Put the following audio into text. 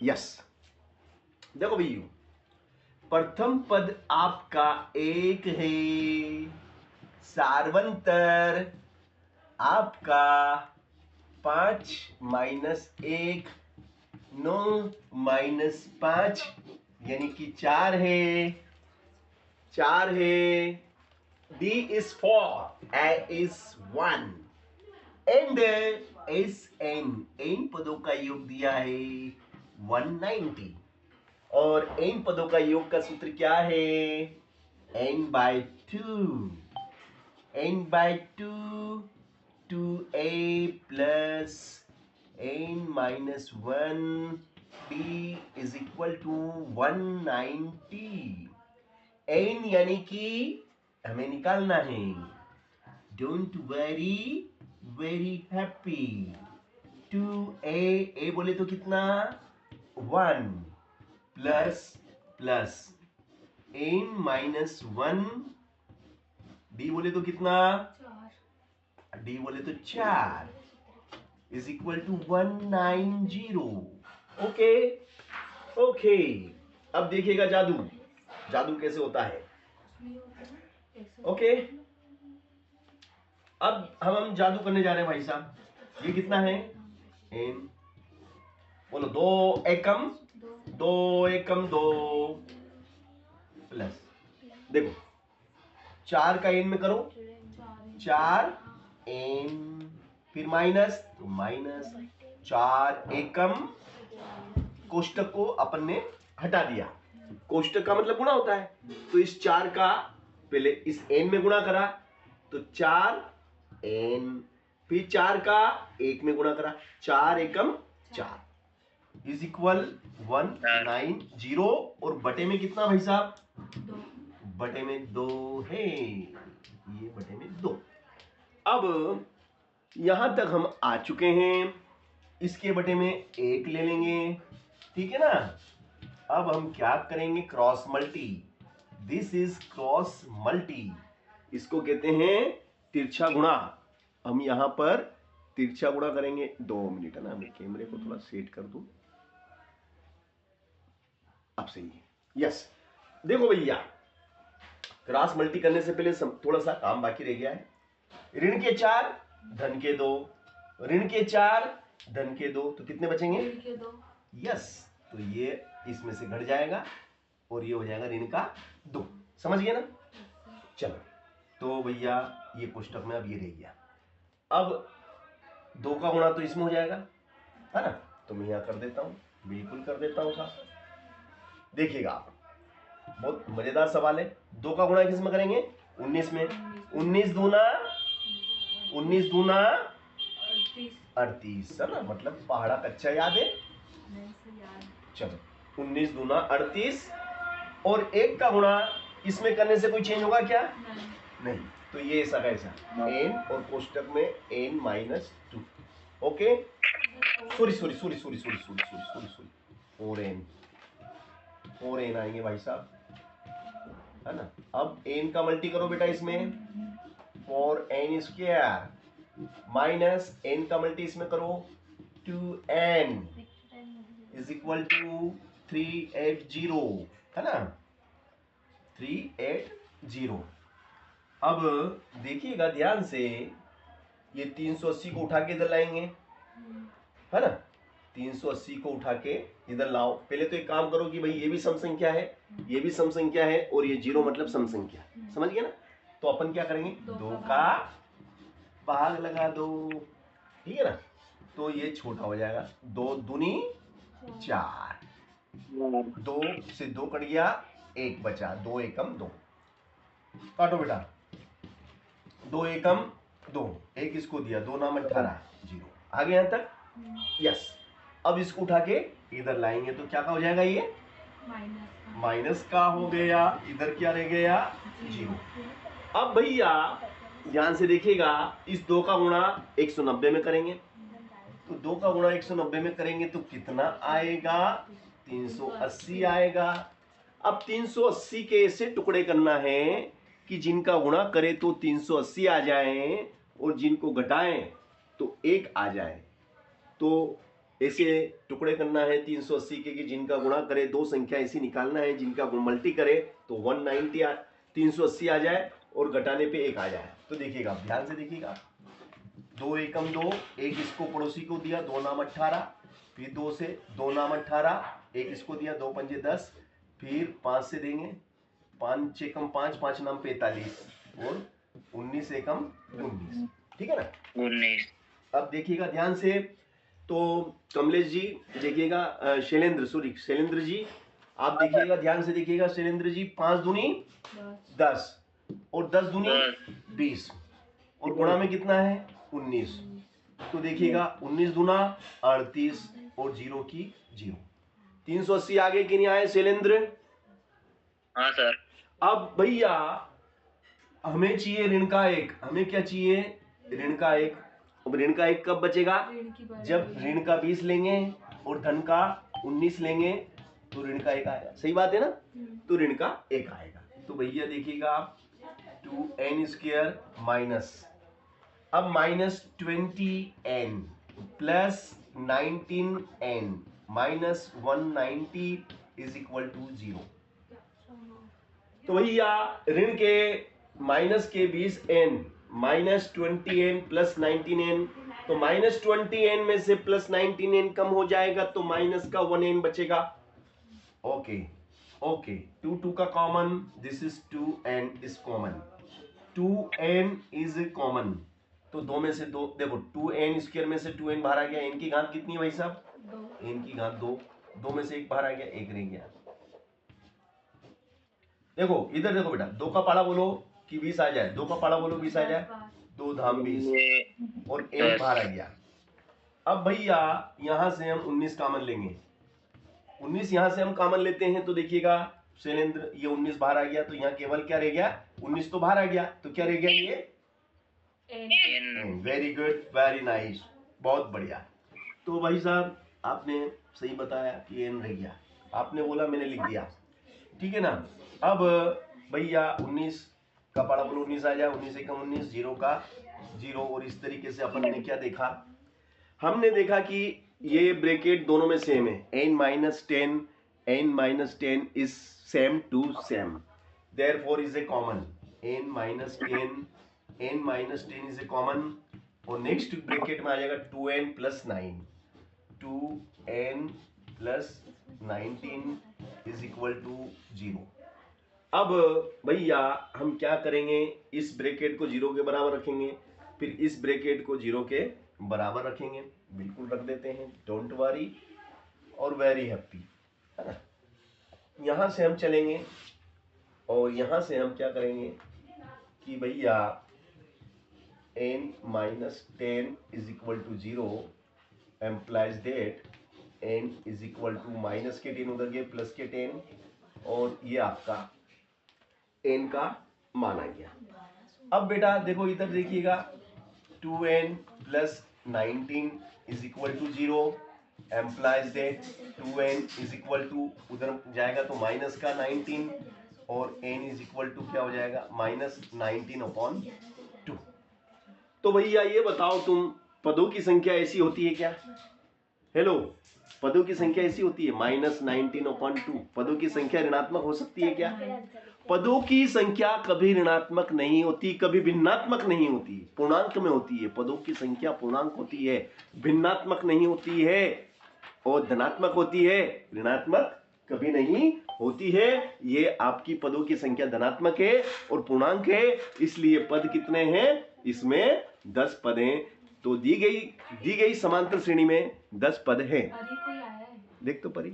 Yes, देखो भैया, प्रथम पद आपका 1 है, सार्वंतर आपका 5 माइनस 1, 9 माइनस 5 यानी कि 4 है, 4 है। D is 4, A is 1 and S n पदों का योग दिया है 190 और n पदों का योग का सूत्र क्या है? n/2, n/2 2a plus n minus 1 d is equal to 190। n यानी कि हमें निकालना है। Don't very very happy. 2a बोले तो कितना? 1 plus plus n minus 1 d बोले तो कितना? 4। d बोले तो 4 is equal to 190। Okay okay, अब देखिएगा जादू, जादू कैसे होता है। ओके, अब हम जादू करने जा रहे हैं भाई साहब। ये कितना है? n, बोलो 2 एकम 2 प्लस, देखो 4 का n में करो 4 n, फिर माइनस तो माइनस 4 एकम, कोष्टक को अपन ने हटा दिया। कोष्टक का मतलब गुणा होता है, तो इस 4 का पहले इस n में गुणा करा तो 4 n, फिर 4 का 1 में गुणा करा, 4 एकम 4 इज इक्वल 190 और बटे में कितना भाई साहब? 2। बटे में 2 है, ये बटे में 2। अब यहां तक हम आ चुके हैं, इसके बटे में 1 ले लेंगे, ठीक है ना। अब हम क्या करेंगे? Cross multi. This is cross multi, इसको कहते हैं तिरछा गुणा। हम यहां पर तिरछा गुणा करेंगे। 2 मिनट है ना, मैं कैमरे को थोड़ा सेट कर दूं। अब सही है। यस, देखो भैया, क्रॉस मल्टी करने से पहले थोड़ा सा काम बाकी रह गया है। ऋण के 4 धन के 2, ऋण के 4 धन के 2, तो कितने बचेंगे? ऋण के 2। यस, तो ये इसमें से घट जाएगा और ये हो जाएगा ऋण का 2। समझ गए ना? चलो, तो भैया ये कोष्टक में अब ये रह गया। अब 2 का गुणा तो इसमें हो जाएगा, है ना, तो मैं यहां कर देता हूं, बिल्कुल कर देता हूं साहब। देखिएगा आप, बहुत मजेदार सवाल है। 2 का गुणा किस में करेंगे? 19 में। 19 दूना 38, है ना, मतलब पहाड़ा कच्चा याद है। चलो, 19 दूना 38 और 1 का गुणा इसमें करने से कोई चेंज होगा क्या? नहीं। तो ये ऐसा कैसा n और कोष्टक में n माइनस 2। ओके, सॉरी और n आएंगे भाई साहब, है ना। अब n का मल्टी करो बेटा इसमें, 4n स्क्वायर माइनस n का मल्टी इसमें करो 2n इज इक्वल टू 380, है ना, 380। अब देखिएगा ध्यान से, ये 380 को उठा के इधर लाएंगे, है ना, 380 को उठा के इधर लाओ। पहले तो एक काम करो कि भाई ये भी सम संख्या है, ये भी सम संख्या है और ये 0 मतलब सम संख्या, समझ गए ना। तो अपन क्या करेंगे? 2 का भाग लगा दो, ठीक है ना, तो ये छोटा हो जाएगा। 2 दूनी 4, 2 से 2 कट गया, 1 बचा, 2 एकम 2, काटो बेटा, 2 एकम 2, 1 इसको दिया, 2 नाम 18, 0 आ गया यहां तक। यस, अब इसको उठा के इधर लाएंगे तो क्या का हो जाएगा? ये माइनस का हो गया, इधर क्या रह गया? 0। अब भैया ध्यान से देखिएगा, इस 2 का गुणा 190 में करेंगे, तो 2 का गुणा 190 में करेंगे तो कितना आएगा? 380 आएगा। अब 380 के ऐसे टुकड़े करना है कि जिनका गुणा करे तो 380 आ जाए और जिनको घटाएं तो 1 आ जाए। तो ऐसे टुकड़े करना है 380 के कि जिनका गुणा करे, दो संख्या ऐसी निकालना है जिनका मल्टी करे तो 190 380 आ जाए और घटाने पे 1 आ जाए। तो देखिएगा, ध्यान से देखिएगा, 2 एकम 2, एक इसको पड़ोसी को दिया, 2 नाम 18, फिर 2 से 2 नाम 18, एक इसको दिया, 2 पंजे 10, फिर 5 से देंगे, 5 एकम 5, 5 नाम 45 और 19 एकम 19, ठीक है ना 19। अब देखिएगा ध्यान से, तो कमलेश जी देखिएगा, शैलेंद्र जी आप देखिएगा, ध्यान से देखिएगा शैलेंद्र जी, 5 दूनी 10 और 10 दूनी 20 और गुणा में कितना है 19। तो देखिएगा 19 दूना 38 और 0 की 0। 380 आगे कि नहीं आए शैलेंद्र? हाँ सर। अब भैया हमें चाहिए ऋण का 1, हमें क्या चाहिए ऋण का 1। अब ऋण का 1 कब बचेगा? जब ऋण का 20 लेंगे और धन का 19 लेंगे तो ऋण का 1 आएगा। सही बात है ना? तो ऋण का 1 आएगा। तो भैया देखिएगा आप 2n² माइनस, अब minus 20n plus 19n minus 190 is equal to 0। तो भैया ऋण के माइनस के 20n minus 20n plus 19n, तो माइनस 20n में से प्लस 19n कम हो जाएगा तो माइनस का 1n बचेगा। ओके ओके, 2 का common, this is 2n is common, 2n is common, तो 2 में से 2, देखो 2n² में से 2n बाहर आ गया, n की घात कितनी है भाई साहब? n की घात 2, 2 में से 1 बाहर आ गया, 1 रह गया। देखो इधर देखो बेटा, 2 का पाड़ा बोलो कि 20 आ जाए, 2 का पाड़ा बोलो 20 आ जाए, 2 धाम 20 और 1 बाहर आ गया। अब भैया यहां से हम 19 कॉमन लेंगे, 19 यहां से हम कॉमन लेते हैं तो देखिएगा शैलेंद्र, ये 19 बाहर आ गया तो यहाँ केवल क्या रह गया? 19 तो बाहर आ गया, तो क्या रह गया? ये वेरी गुड, वेरी नाइस, बहुत बढ़िया। तो भाई साहब आपने सही बताया कि n रह गया, आपने बोला मैंने लिख दिया, ठीक है ना। अब भैया 19 का पाड़ा बोलो 19 आ जाए, 19 एकम 19, 0 का 0। और इस तरीके से अपन ने क्या देखा? हमने देखा कि ये ब्रैकेट दोनों में सेम है, n minus 10 is same to same, therefore is a common, n minus 10 is a common. और नेक्स्ट ब्रैकेट में आ जाएगा 2n plus 9, 2n plus 19 is equal to 0। अब भैया हम क्या करेंगे? इस ब्रैकेट को 0 के बराबर रखेंगे, फिर इस ब्रैकेट को 0 के बराबर रखेंगे, बिल्कुल रख देते हैं, डोंट वरी और वेरी हैप्पी, है ना। यहां से हम चलेंगे और यहां से हम क्या करेंगे कि भैया n minus 10 is equal to 0 implies that n is equal to minus के 10 उधर गए, प्लस के 10, और ये आपका n का मान आ गया। अब बेटा देखो इधर देखिएगा, 2n plus 19 is equal to 0 implies that 2n is equal to, उधर जाएगा तो माइनस का 19 और n इज इक्वल टू क्या हो जाएगा? माइनस 19/2। तो भैया ये बताओ तुम, पदों की संख्या ऐसी होती है क्या? हेलो, पदों की संख्या ऐसी होती है माइनस 19/2। पदों की संख्या ऋणात्मक हो सकती है क्या? पदों की संख्या कभी ऋणात्मक नहीं होती, कभी भिन्नात्मक नहीं होती, पूर्णांक में होती है। पदों की संख्या पूर्णांक होती है, भिन्नात्मक नहीं होती है, और धनात्मक होती है, ऋणात्मक कभी नहीं होती है। ये आपकी पदों की संख्या धनात्मक है और पूर्णांक है, इसलिए पद कितने हैं? इसमें 10 पद हैं। तो दी गई समांतर श्रेणी में 10 पद हैं। देख तो परी।